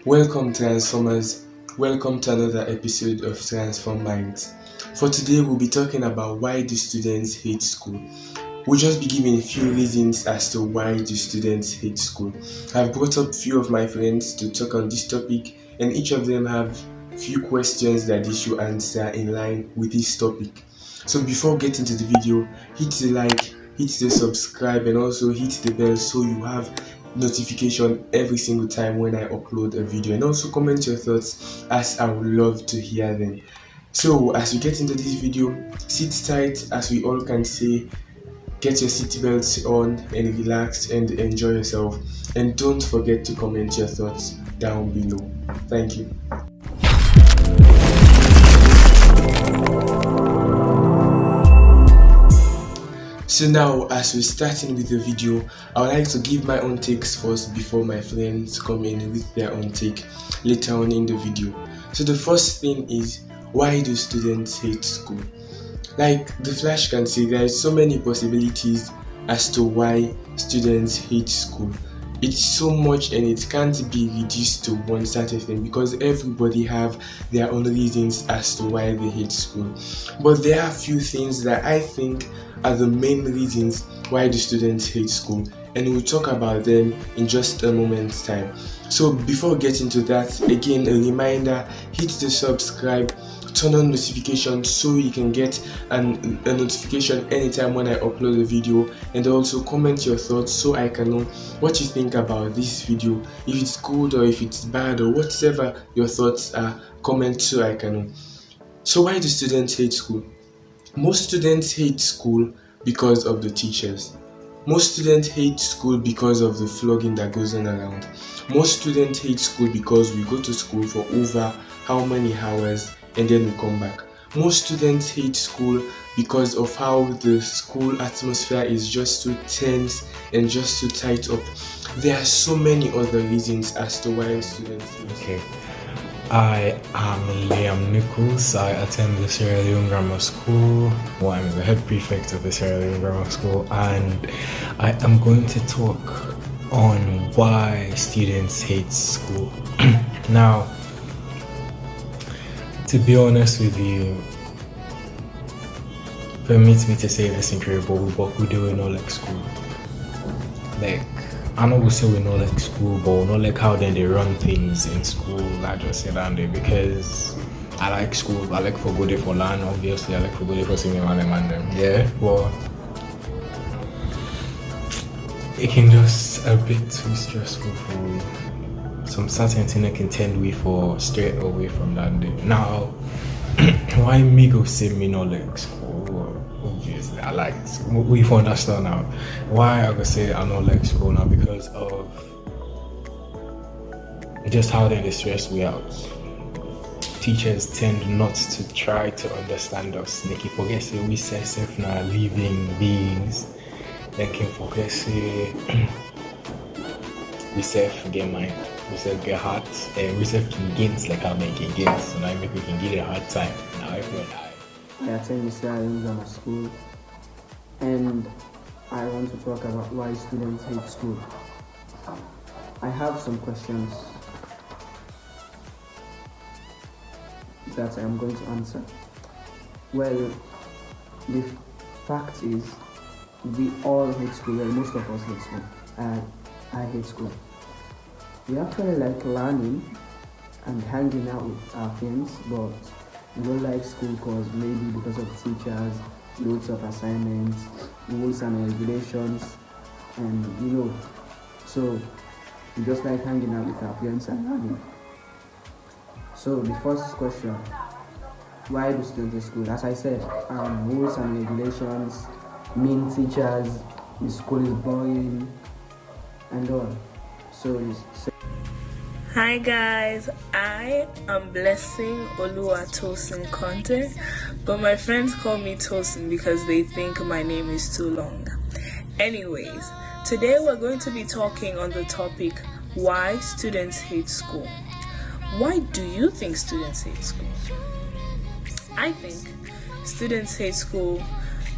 Welcome Transformers, welcome to another episode of Transform Minds. For today we'll be talking about why do students hate school. We'll just be giving a few reasons as to why do students hate school. I've brought up a few of my friends to talk on this topic, and each of them have few questions that they should answer in line with this topic. So before getting to the video, hit the like, hit the subscribe, and also hit the bell so you have notification every single time when I upload a video, and also comment your thoughts as I would love to hear them. So as we get into this video, sit tight as we all can say, get your seatbelts on and relax and enjoy yourself, and don't forget to comment your thoughts down below. Thank you. So now, as we're starting with the video, I would like to give my own takes first before my friends come in with their own take later on in the video. So the first thing is, why do students hate school? Like the Flash can say, there are so many possibilities as to why students hate school. It's so much and it can't be reduced to one certain thing, because everybody have their own reasons as to why they hate school. But there are a few things that I think are the main reasons why the students hate school, and we'll talk about them in just a moment's time. So before getting to that, again a reminder, hit the subscribe, turn on notifications so you can get a notification anytime when I upload a video, and also comment your thoughts so I can know what you think about this video, if it's good or if it's bad or whatever your thoughts are. Comment so I can know. So why do students hate school? Most students hate school because of the teachers. Most students hate school because of the flogging that goes on around. Most students hate school because we go to school for over how many hours and then we come back. Most students hate school because of how the school atmosphere is just too tense and just too tight up. There are so many other reasons as to why students hate school. Okay. I am Nicols. I attend the Sierra Leone Grammar School. Well, I'm the head prefect of the Sierra Leone Grammar School, and I am going to talk on why students hate school. Now, to be honest with you, permit me to say this incredible, but we do not like school. Like, I know we say we not like school, but we not like how then they run things in school. I just say that day because I like school. I like for good day for land, obviously. I like for good day for singing and them. Yeah, but it can just a bit too stressful for me. Some certain thing I can tend we for straight away from that day. Now, why me go say me not like school? Well, obviously, I like school. We've understand now. Why I go say I not like school now? Because of just how they stress we out. Teachers tend not to try to understand us. They can forget say we self now living beings. They can forget say we self get mind. We self get heart, and we self can gains like how they can gains. So now maybe we can get a hard time. Now I feel like I attend the Sierra Leone Grammar School, and I want to talk about why students hate school. I have some questions that I am going to answer. Well, the fact is, we all hate school. Well, most of us hate school. I hate school. We actually like learning and hanging out with our friends, but we don't like school because of teachers, loads of assignments, rules and regulations, and so we just like hanging out with our friends and learning. So the first question, why do students hate school? As I said, rules and regulations, mean teachers, the school is boring, and all. Hi guys, I am blessing Oluwatosin Conteh, but my friends call me Tosin because they think my name is too long. Anyways, today we're going to be talking on the topic, why students hate school. Why do you think students hate school? I think students hate school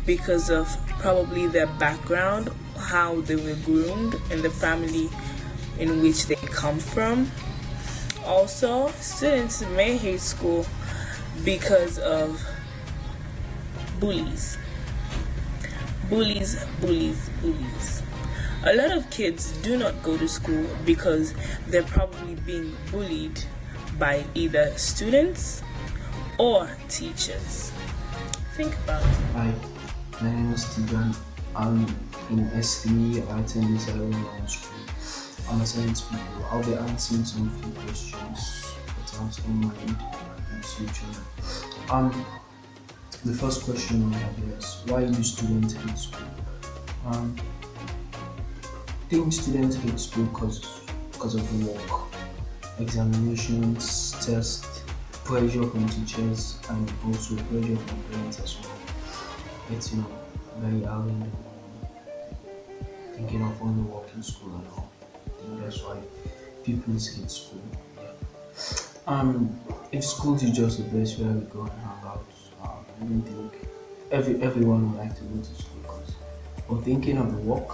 because of probably their background, how they were groomed, and the family in which they come from. Also, students may hate school because of bullies. Bullies. A lot of kids do not go to school because they're probably being bullied by either students or teachers. Think about it. Hi, my name is Tejan. I'm in S3. I attend this Sulaiman school. I'm a science people. I'll be answering some few questions that are on my mind in future. The first question we have here is, why do students hate school? I think students hate school because of work, examinations, tests, pressure from teachers, and also pressure from parents as well. It's very early in the morning, thinking of only work in school and all. I think that's why people hate school. Yeah. If school is just the place where we go and hang out, I don't think everyone would like to go to school because we're thinking of the work,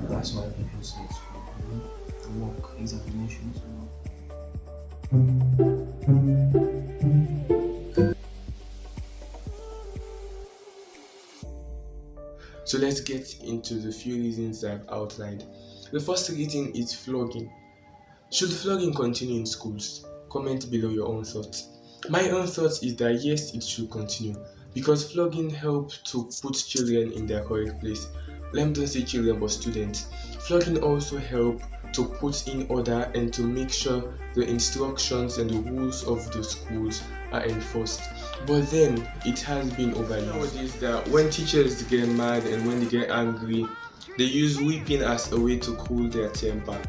That's why people hate school. The work, examinations, So let's get into the few reasons I've outlined. The first reason is flogging. Should flogging continue in schools? Comment below your own thoughts. My own thoughts is that yes, it should continue because flogging helps to put children in their correct place. Let me not say children but students. Flogging also helps to put in order and to make sure the instructions and the rules of the schools are enforced. But then it has been overused. Nowadays that when teachers get mad and when they get angry, they use whipping as a way to cool their temper.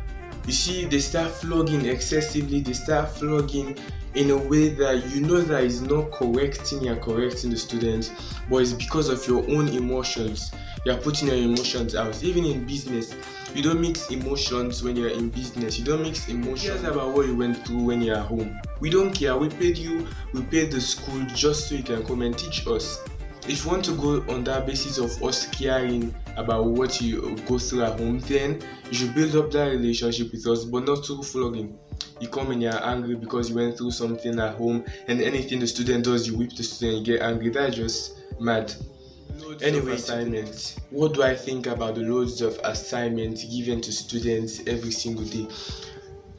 You see, they start flogging excessively, they start flogging in a way that that is not correcting the student, but it's because of your own emotions. You're putting your emotions out. Even in business, you don't mix emotions when you're in business. You don't mix emotions about what you went through when you're at home. We don't care. We paid the school just so you can come and teach us. If you want to go on that basis of us caring about what you go through at home, then you should build up that relationship with us, but not through flogging. You come and you're angry because you went through something at home, and anything the student does, you whip the student, you get angry. That's just mad. Anyway, assignments. What do I think about the loads of assignments given to students every single day?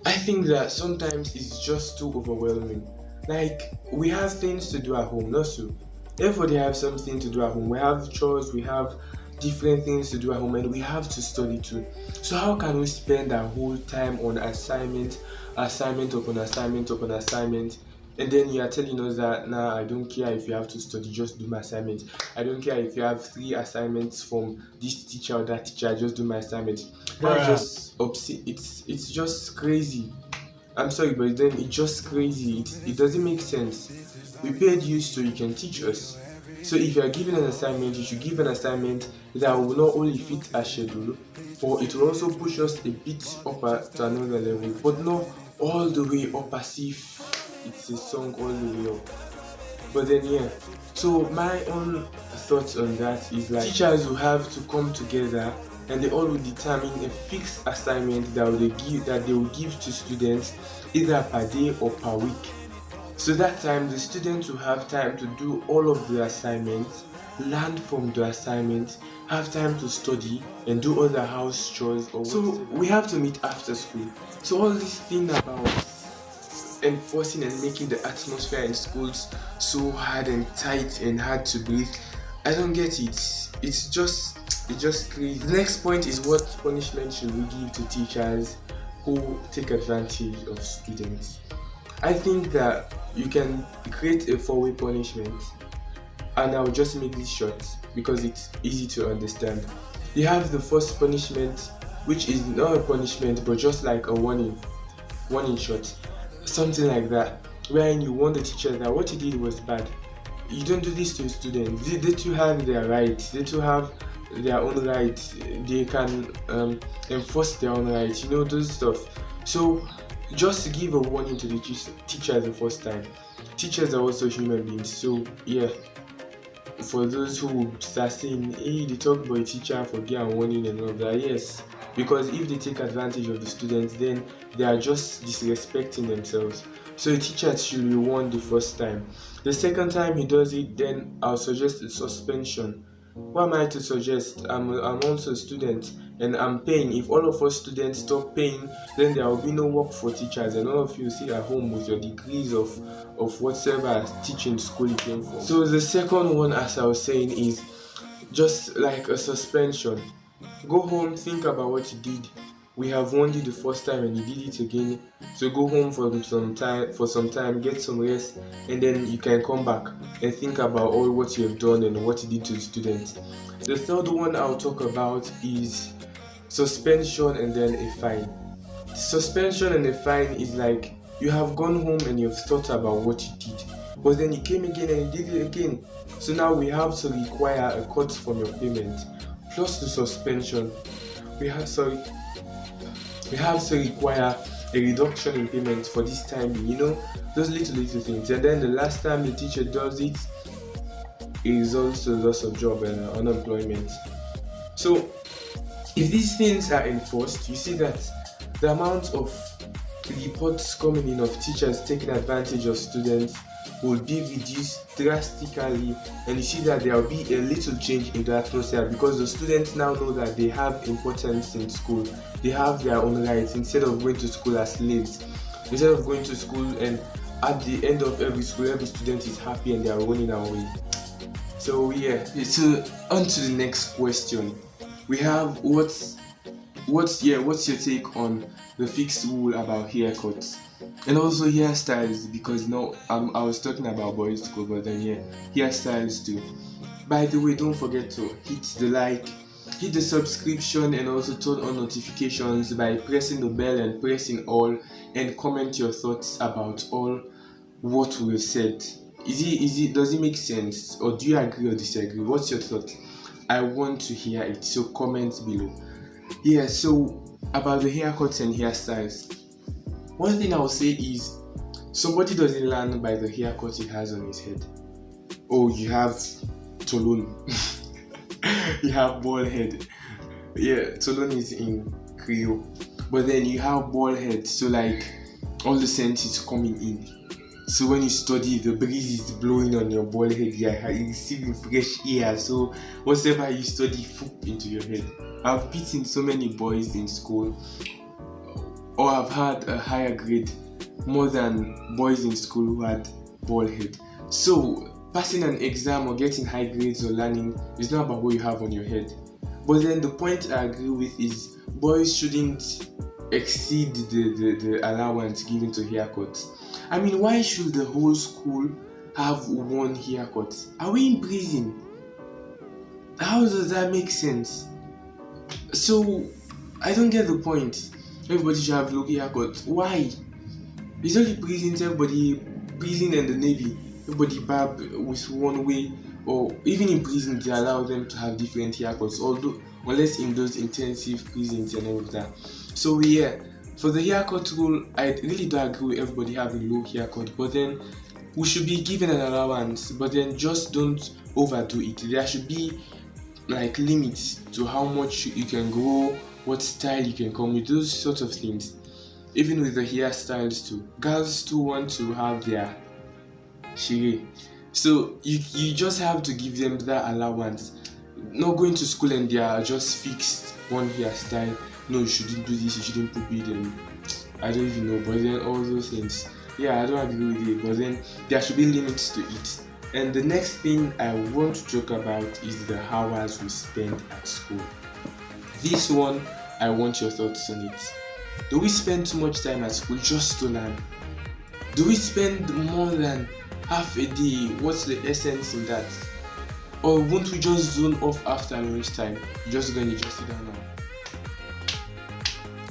I think that sometimes it's just too overwhelming. Like, we have things to do at home, not so. Everybody has something to do at home. We have chores, we have different things to do at home, and we have to study too. So how can we spend our whole time on assignment upon assignment, and then you are telling us that I don't care if you have to study, just do my assignment. I don't care if you have 3 assignments from this teacher or that teacher, just do my assignment. That's just it's just crazy. I'm sorry, but then it's just crazy. It doesn't make sense. We paid you so you can teach us. So if you are given an assignment, you should give an assignment that will not only fit our schedule, but it will also push us a bit up to another level, but not all the way up as if it's a song all the way up. But then so my own thoughts on that is like teachers will have to come together and they all will determine a fixed assignment that they will give to students either per day or per week. So that time the students will have time to do all of the assignments, learn from the assignments, have time to study and do other house chores so we have to meet after school. So all this thing about enforcing and making the atmosphere in schools so hard and tight and hard to breathe, I don't get it. It's just crazy. The next point is, what punishment should we give to teachers who take advantage of students? I think that you can create a 4-way punishment, and I'll just make this short because it's easy to understand. You have the first punishment, which is not a punishment but just like a warning shot, something like that, wherein you warn the teacher that what he did was bad. You don't do this to a student. They too have their rights. They too have their own rights. They can enforce their own rights. Those stuff. So just to give a warning to the teacher the first time. Teachers are also human beings. So for those who would start saying, hey, they talk about a teacher for getting warning and all that, yes. Because if they take advantage of the students, then they are just disrespecting themselves. So the teacher should be warned the first time. The second time he does it, then I'll suggest a suspension. What am I to suggest? I'm also a student and I'm paying. If all of us students stop paying, then there will be no work for teachers, and all of you sit at home with your degrees of whatever teaching school you came for. So the second one, as I was saying, is just like a suspension. Go home, think about what you did. We have warned you the first time and you did it again. So go home for some time, get some rest, and then you can come back and think about all what you have done and what you did to the students. The third one I'll talk about is suspension and then a fine. Suspension and a fine is like you have gone home and you've thought about what you did, but then you came again and you did it again. So now we have to require a cut from your payment plus the suspension. We have to require a reduction in payment for this time, those little things. And then the last time the teacher does it, it results to loss of job and unemployment. So if these things are enforced, you see that the amount of reports coming in of teachers taking advantage of students will be reduced drastically, and you see that there will be a little change in the atmosphere because the students now know that they have importance in school. They have their own rights instead of going to school as slaves. Instead of going to school and at the end of every school, every student is happy and they are running away. So so on to the next question. We have what's your take on the fixed rule about haircuts and also hairstyles? Because now I was talking about boys school, but then hairstyles too. By the way, don't forget to hit the like, hit the subscription, and also turn on notifications by pressing the bell and pressing all, and comment your thoughts about all what we've said. Does it make sense, or do you agree or disagree? What's your thought? I want to hear it, so comment below. So about the haircuts and hairstyles, one thing I will say is somebody doesn't learn by the haircut he has on his head. Oh, you have Tolon. You have bald head. Tolon is in Creole. But then you have bald head, so like all the scent is coming in. So when you study, the breeze is blowing on your bald head, you're receiving fresh air. So whatever you study, into your head. I've beaten so many boys in school, or I've had a higher grade more than boys in school who had bald head. So passing an exam or getting high grades or learning is not about what you have on your head. But then the point I agree with is boys shouldn't exceed the allowance given to haircuts. I mean, why should the whole school have one haircut? Are we in prison? How does that make sense? So I don't get the point. Everybody should have local haircut. Why? It's only prisons, prison and the navy, everybody barb with one way, or even in prison they allow them to have different haircuts, unless in those intensive prisons and all of that. So for the haircut rule, I really don't agree with everybody having low haircut, but then we should be given an allowance, but then just don't overdo it. There should be like limits to how much you can grow, what style you can come with, those sorts of things. Even with the hairstyles too, girls too want to have their shire, so you just have to give them that allowance. Not going to school and they are just fixed one hairstyle. No, you shouldn't do this, you shouldn't put it, and I don't even know, but then all those things, I don't agree with it, but then there should be limits to it. And the next thing I want to talk about is the hours we spend at school. This one, I want your thoughts on it. Do we spend too much time at school just to learn? Do we spend more than half a day? What's the essence in that? Or won't we just zone off after lunchtime? Just sit down now,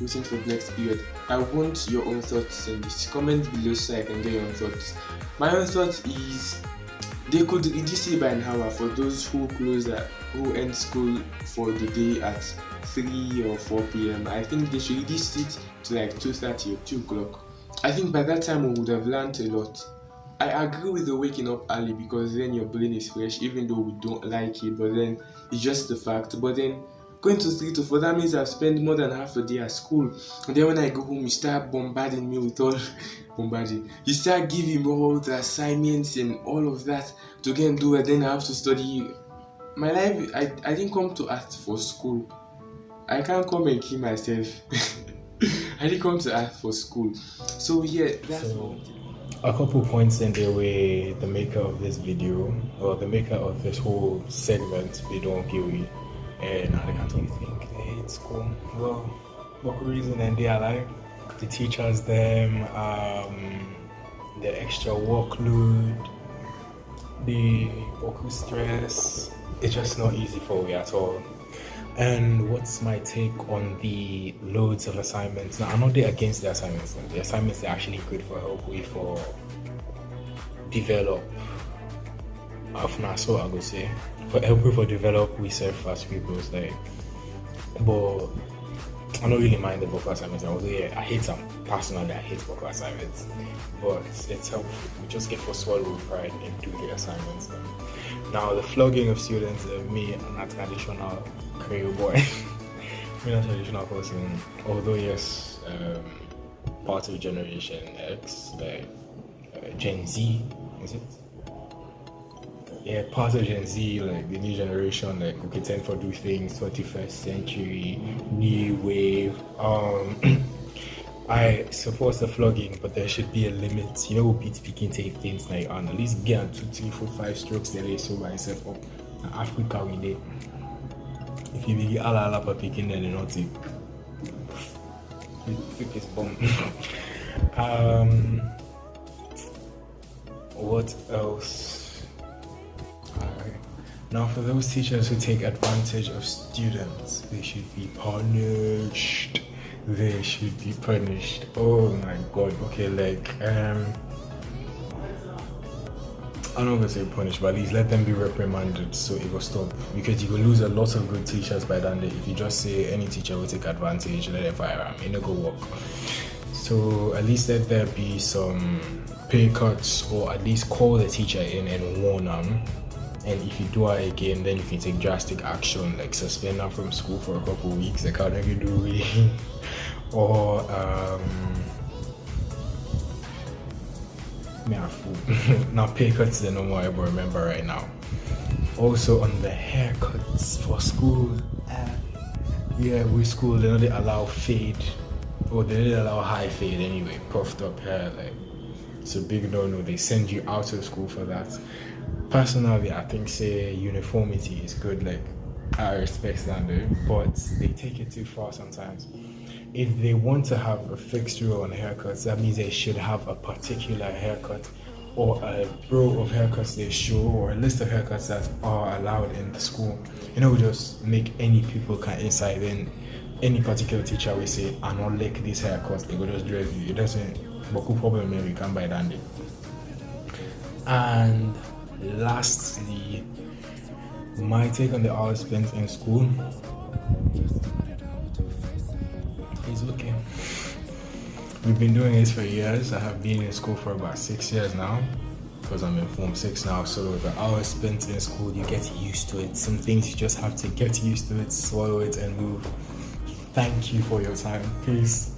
waiting for the next period. I want your own thoughts on this. Comment below so I can get your own thoughts. My own thought is they could reduce it by an hour for those who end school for the day at 3 or 4 p.m. I think they should reduce it to like 2:30 or 2 o'clock. I think by that time we would have learned a lot. I agree with the waking up early because then your brain is fresh, even though we don't like it, but then it's just the fact. But then Going to 3 to 4, that means I've spent more than half a day at school. And then when I go home, you start bombarding me with all bombarding. You start giving me all the assignments and all of that to go and do it. Then I have to study. My life, I didn't come to earth for school. I can't come and kill myself. I didn't come to earth for school. So yeah, that's a couple points in there where the maker of this video, or the maker of this whole segment, they don't give you. And now they can't really think, hey, it's cool. Well, what reason and they are like the teachers, them, the extra workload, the work stress. It's just not easy for me at all. And what's my take on the loads of assignments? Now, I'm not there against the assignments. The assignments are actually good for help we for develop. So I would say for help we for develop we serve fast people like. But I don't really mind the book assignments. I hate them personally. I hate book assignments, but it's helpful. We just get for swallow pride and do the assignments. Now the flogging of students, me, I'm not traditional Creole boy. Me not traditional person. Although yes, part of Generation X, like Gen Z, is it? Yeah, part of Gen Z, like the new generation, like who can tend for do things, 21st century, new wave. I support the flogging, but there should be a limit. You know, beat begin to things like at least get 2, 3, 4, 5 strokes there, so by yourself up. In Africa, we need. If you begin ala picking, then you not take. Think it's bomb. What else? Now, for those teachers who take advantage of students, they should be punished. They should be punished. Oh my god. Okay, like I'm not gonna say punished, but at least let them be reprimanded so it will stop. Because you will lose a lot of good teachers by that day if you just say any teacher will take advantage, let them fire them, it no go work. So at least let there be some pay cuts, or at least call the teacher in and warn them. And if you do it again, then you can take drastic action, like suspend them from school for a couple of weeks, like how you do it. Or now pay cuts the no more I remember right now. Also on the haircuts for school, with school they allow fade, or they didn't allow high fade anyway, puffed up hair, like it's a big no. They send you out of school for that. Personally, I think say uniformity is good, like I respect standard, but they take it too far sometimes. If they want to have a fixed rule on haircuts, that means they should have a particular haircut, or a row of haircuts they show, or a list of haircuts that are allowed in the school. You know, just make any people can inside in any particular teacher will say, I don't like this haircut, they will just dress you. It doesn't boku problem maybe can buy that. And lastly, my take on the hours spent in school is okay. We've been doing this for years. I have been in school for about 6 years now, because I'm in Form 6 now. So the hours spent in school, you get used to it. Some things you just have to get used to it, swallow it, and move. Thank you for your time. Peace.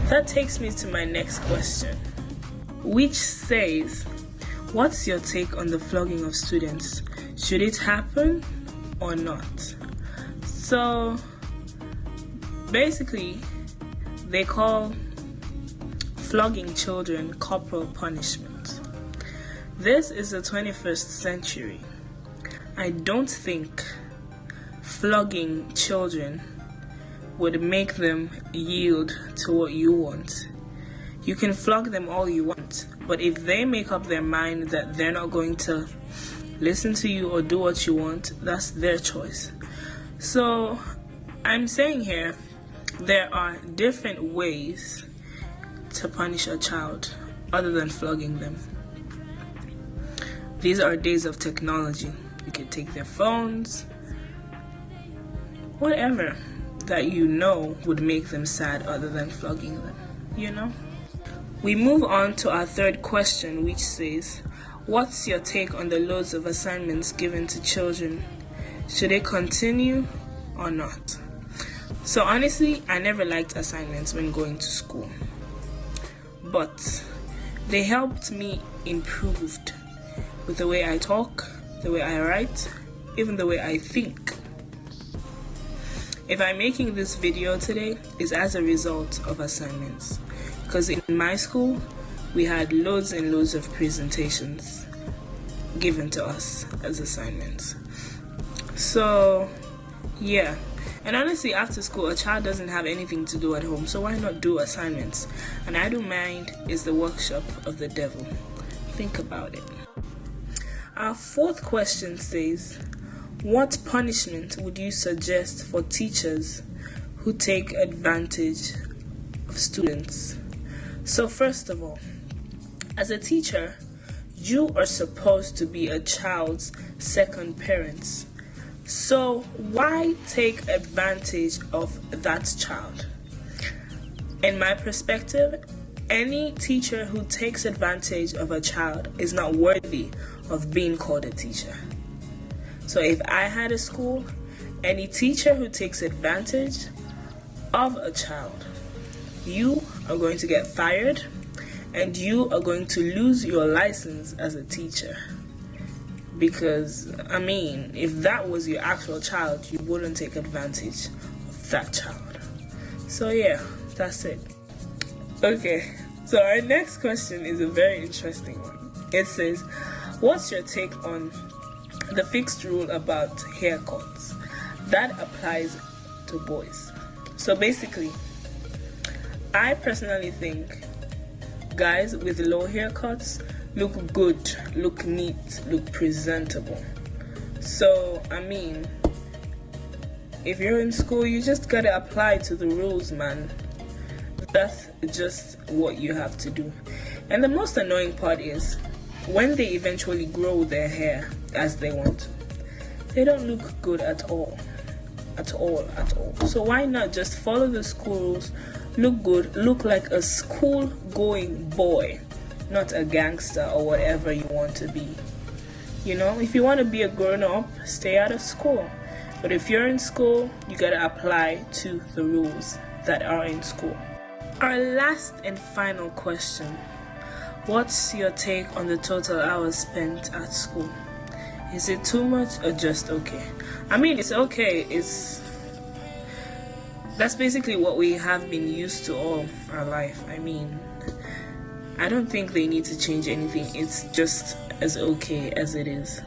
That takes me to my next question, which says, what's your take on the flogging of students? Should it happen or not? So basically, they call flogging children corporal punishment. This is the 21st century. I don't think flogging children would make them yield to what you want. You can flog them all you want, but if they make up their mind that they're not going to listen to you or do what you want, that's their choice. So I'm saying here, there are different ways to punish a child other than flogging them. These are days of technology. You can take their phones, whatever that you know would make them sad other than flogging them, you know? We move on to our third question, which says, what's your take on the loads of assignments given to children? Should they continue or not? So honestly, I never liked assignments when going to school, but they helped me improve with the way I talk, the way I write, even the way I think. If I'm making this video today, it's as a result of assignments, because in my school we had loads and loads of presentations given to us as assignments. So yeah, and honestly, after school a child doesn't have anything to do at home, so why not do assignments? And I don't mind is the workshop of the devil. Think about it. Our fourth question says, what punishment would you suggest for teachers who take advantage of students? So first of all, as a teacher, you are supposed to be a child's second parents. So why take advantage of that child? In my perspective, any teacher who takes advantage of a child is not worthy of being called a teacher. So if I had a school, any teacher who takes advantage of a child, you are going to get fired and you are going to lose your license as a teacher. Because, I mean, if that was your actual child, you wouldn't take advantage of that child. So yeah, that's it. Okay, so our next question is a very interesting one. It says, what's your take on the fixed rule about haircuts that applies to boys? So basically, I personally think guys with low haircuts look good, look neat, look presentable. So I mean, if you're in school, you just gotta apply to the rules, man. That's just what you have to do. And the most annoying part is when they eventually grow their hair as they want, they don't look good at all. So why not just follow the school rules, look good, look like a school going boy, not a gangster or whatever you want to be. You know, if you want to be a grown up, stay out of school. But if you're in school, you gotta apply to the rules that are in school. Our last and final question. What's your take on the total hours spent at school? Is it too much or just okay? I mean, it's okay. That's basically what we have been used to all our life. I mean, I don't think they need to change anything. It's just as okay as it is.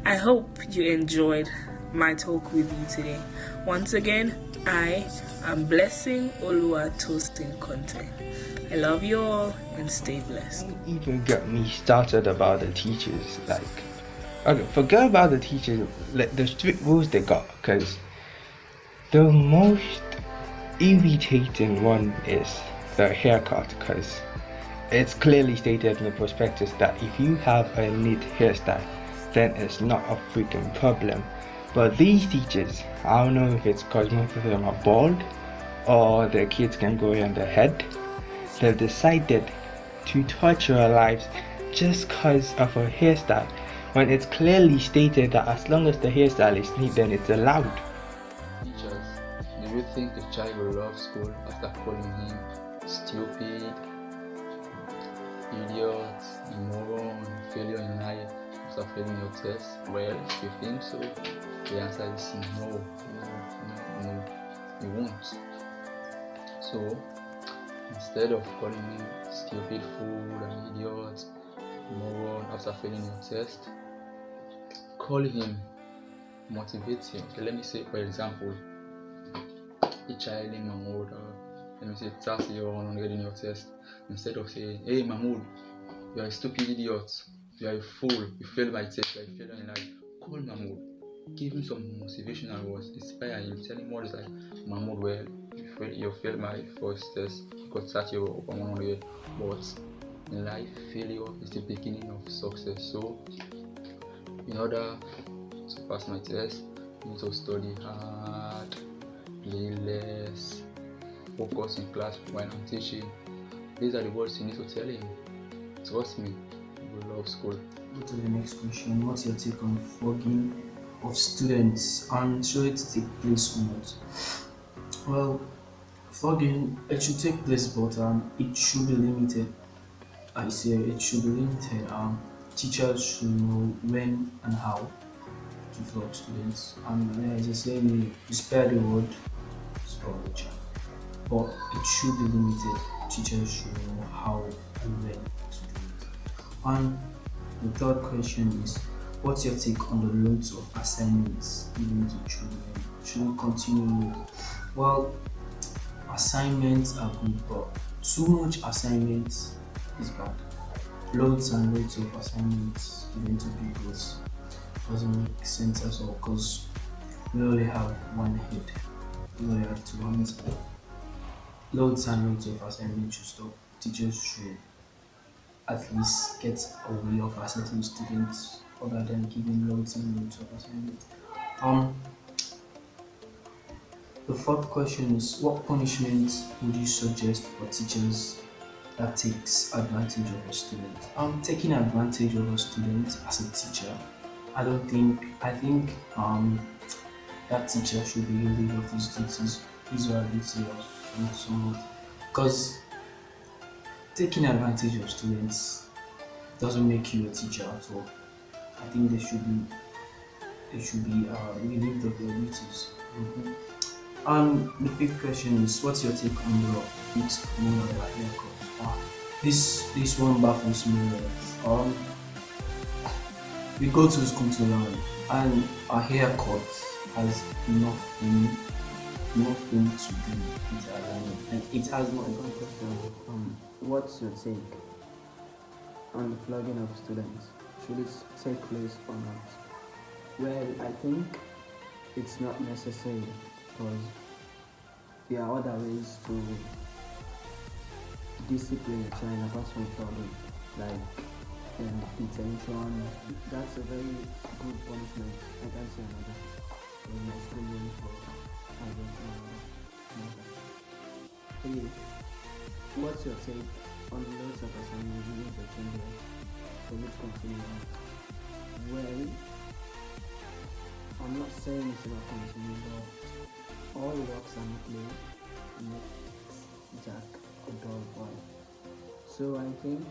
I hope you enjoyed my talk with you today. Once again, I am blessing Oluwatosin Conteh. I love you all and stay blessed. Don't even get me started about the teachers. Like, okay, forget about the teachers, like the strict rules they got, because the most irritating one is the haircut, because it's clearly stated in the prospectus that if you have a neat hairstyle, then it's not a freaking problem. But these teachers, I don't know if it's because most of them are bald or their kids can go in their head, they've decided to torture our lives just because of a hairstyle, when it's clearly stated that as long as the hairstyle is neat, then it's allowed. Teachers, do you think a child will love school after calling him stupid, idiot, moron, failure in life after failing your test? Well, if you think so, the answer is no, you won't. So instead of calling him stupid, fool, an idiot, moron after failing your test, call him, motivate him. So let me say, for example, a child in Mahmoud, let me say 30 years on getting your test, instead of saying, hey Mahmoud, you are a stupid idiot, you are a fool, you failed my test, you are a failure in life, call Mahmoud, give him some motivational words, inspire him, tell him what is like, Mahmoud, well, you failed my first test, you got 30 years upon 100, but in life, failure is the beginning of success. So in order to pass my test, you need to study hard, play less, focus in class when I'm teaching. These are the words you need to tell him. Trust me, you will love school. Go to the next question. What's your take on flogging of students and should it take place or not? Well, flogging it should take place, but it should be limited. I say it should be limited. Teachers should know when and how to flog students. And as I say, you spare the word, spoil the child. But it should be limited. Teachers should know how and when to do it. And the third question is, what's your take on the loads of assignments given to children? Should we continue? Well, assignments are good, but too much assignments is bad. Loads and loads of assignments given to pupils doesn't make sense at all, because we only have one head, we only have two hands. Loads and loads of assignments should stop. Teachers should at least get a way of assessing students other than giving loads and loads of assignments. The fourth question is, what punishments would you suggest for teachers that takes advantage of a student? Taking advantage of a student as a teacher, I think that teacher should be relieved of his duties, his or her duty of some, because taking advantage of students doesn't make you a teacher at all. I think they should be relieved of their duties. The fifth question is, what's your take on the mixed molar haircut? This one baffles me. We go to school to learn, and a haircut has nothing to do with our learning, and it has no question. What's your take on the flogging of students? Should it take place or not? Well, I think it's not necessary, because there are other ways to discipline a child apart from flogging, like detention. That's a very good punishment. I can say another. Hey, what's your take on the loads of assignments given to children? Can it continue on? Well, I'm not saying it's not continue, but all works and play makes Jack a dull boy. So I think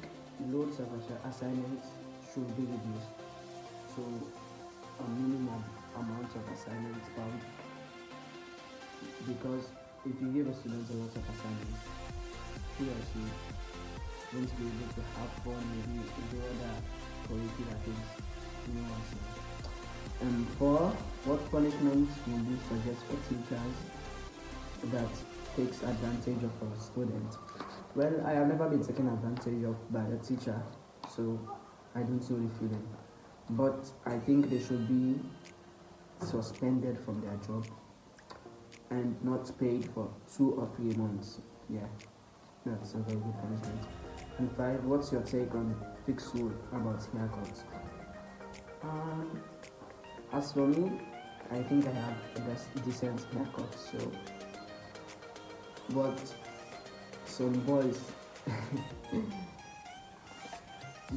loads of assignments should be reduced to a minimum amount of assignments per week. Because if you give a student a lot of assignments, he or she won't be able to have fun, maybe do other curricular things. You know what I'm saying? And four, what punishments would you suggest for teachers that takes advantage of a student? Well, I have never been taken advantage of by a teacher, so I don't really feel it. But I think they should be suspended from their job and not paid for 2 or 3 months. Yeah, that's a very good punishment. And 5, what's your take on fixed rule about haircuts? As for me, I think I have a decent haircut, so. But some boys,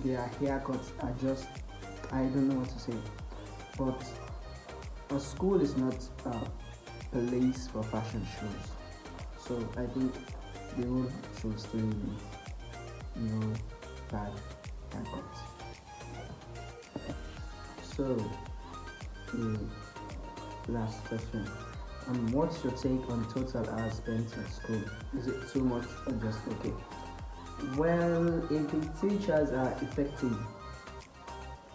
their haircuts are just, I don't know what to say. But a school is not a place for fashion shows, so I think the rule should still be no bad haircuts. So, the last question. What's your take on total hours spent at school? Is it too much or just okay? Well, if the teachers are effective,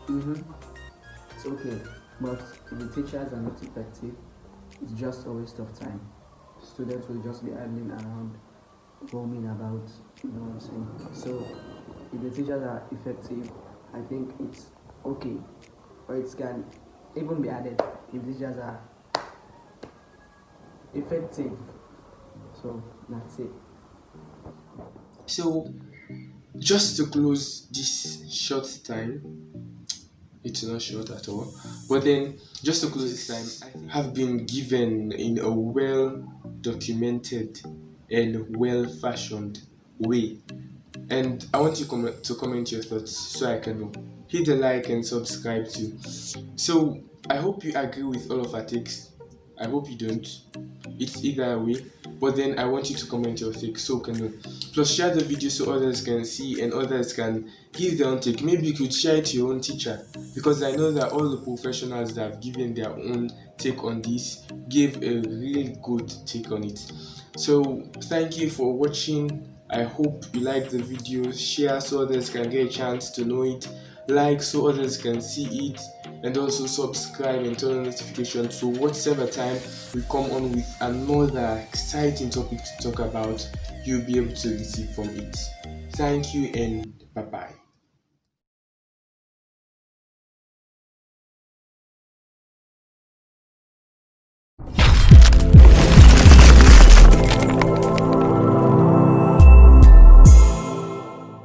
it's okay. But if the teachers are not effective, it's just a waste of time. Students will just be idling around, roaming about, you know what I'm saying? So, if the teachers are effective, I think it's okay. Or it can even be added if the teachers are effective. So that's it. So, just to close this short time, it's not short at all, but then just to close this time, I have been given in a well documented and well fashioned way, and I want you to comment your thoughts so I can know. Hit the like and subscribe too. So I hope you agree with all of our takes. I hope you don't. It's either way, but then I want you to comment your take so can you. Plus share the video so others can see and others can give their own take. Maybe you could share it to your own teacher, because I know that all the professionals that have given their own take on this gave a really good take on it. So thank you for watching. I hope you like the video. Share so others can get a chance to know it. Like so others can see it, and also subscribe and turn on notifications so whatever time we come on with another exciting topic to talk about, you'll be able to receive from it. Thank you and bye bye.